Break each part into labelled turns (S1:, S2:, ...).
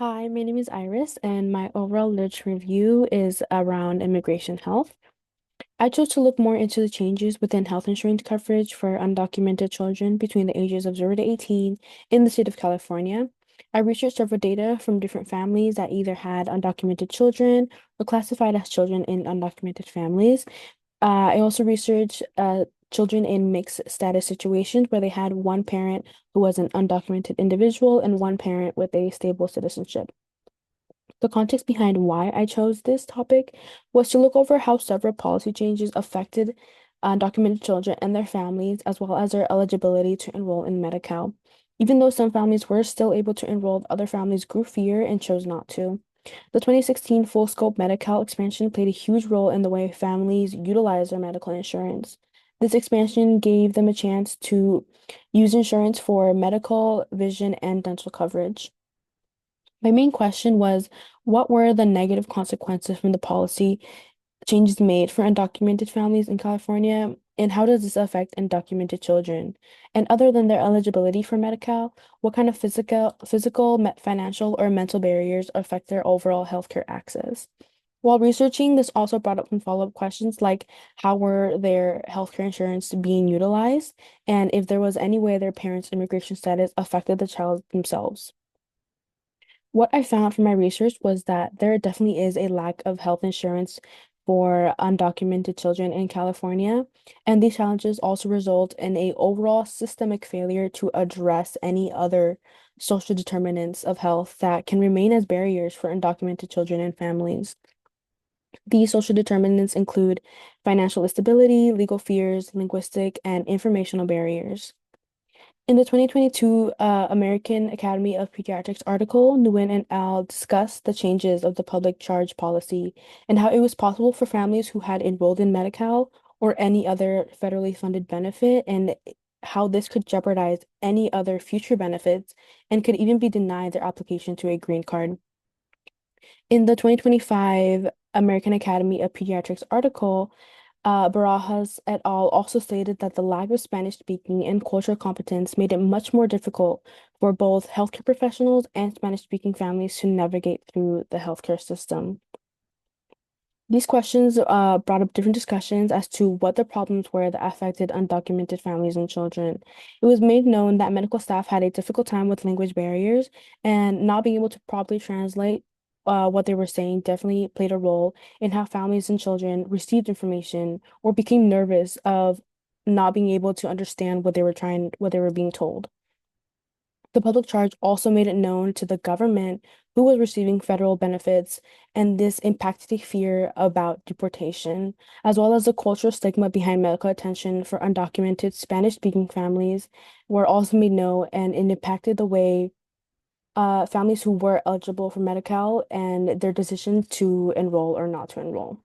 S1: Hi, my name is Iris, and my overall literature review is around immigration health. I chose to look more into the changes within health insurance coverage for undocumented children between the ages of 0 to 18 in the state of California. I researched several data from different families that either had undocumented children or classified as children in undocumented families. I also researched children in mixed status situations where they had one parent who was an undocumented individual and one parent with a stable citizenship. The context behind why I chose this topic was to look over how several policy changes affected undocumented children and their families, as well as their eligibility to enroll in Medi-Cal. Even though some families were still able to enroll, other families grew fear and chose not to. The 2016 full scope Medi-Cal expansion played a huge role in the way families utilize their medical insurance. This expansion gave them a chance to use insurance for medical, vision, and dental coverage. My main question was, what were the negative consequences from the policy changes made for undocumented families in California, and how does this affect undocumented children? And other than their eligibility for Medi-Cal, what kind of financial, or mental barriers affect their overall healthcare access? While researching, this also brought up some follow-up questions like how were their healthcare insurance being utilized, and if there was any way their parents' immigration status affected the child themselves. What I found from my research was that there definitely is a lack of health insurance for undocumented children in California, and these challenges also result in a overall systemic failure to address any other social determinants of health that can remain as barriers for undocumented children and families. These social determinants include financial instability, legal fears, linguistic, and informational barriers. In the 2022 American Academy of Pediatrics article, Nguyen and al. Discussed the changes of the public charge policy and how it was possible for families who had enrolled in Medi-Cal or any other federally funded benefit, and how this could jeopardize any other future benefits and could even be denied their application to a green card. In the 2025 American Academy of Pediatrics article, Barajas et al. Also stated that the lack of Spanish speaking and cultural competence made it much more difficult for both healthcare professionals and Spanish speaking families to navigate through the healthcare system. These questions brought up different discussions as to what the problems were that affected undocumented families and children. It was made known that medical staff had a difficult time with language barriers, and not being able to properly translate what they were saying definitely played a role in how families and children received information or became nervous of not being able to understand what they were being told. The public charge also made it known to the government who was receiving federal benefits, and this impacted a fear about deportation, as well as the cultural stigma behind medical attention for undocumented Spanish-speaking families were also made known, and it impacted the way families who were eligible for Medi-Cal and their decision to enroll or not to enroll.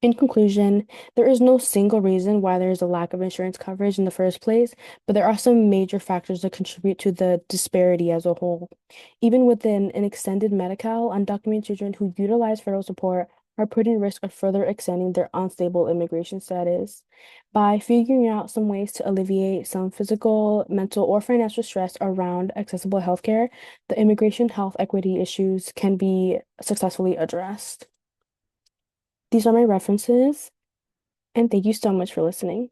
S1: In conclusion, there is no single reason why there is a lack of insurance coverage in the first place, but there are some major factors that contribute to the disparity as a whole. Even within an extended Medi-Cal, undocumented children who utilize federal support are put in risk of further extending their unstable immigration status. By figuring out some ways to alleviate some physical, mental, or financial stress around accessible healthcare, the immigration health equity issues can be successfully addressed. These are my references, and thank you so much for listening.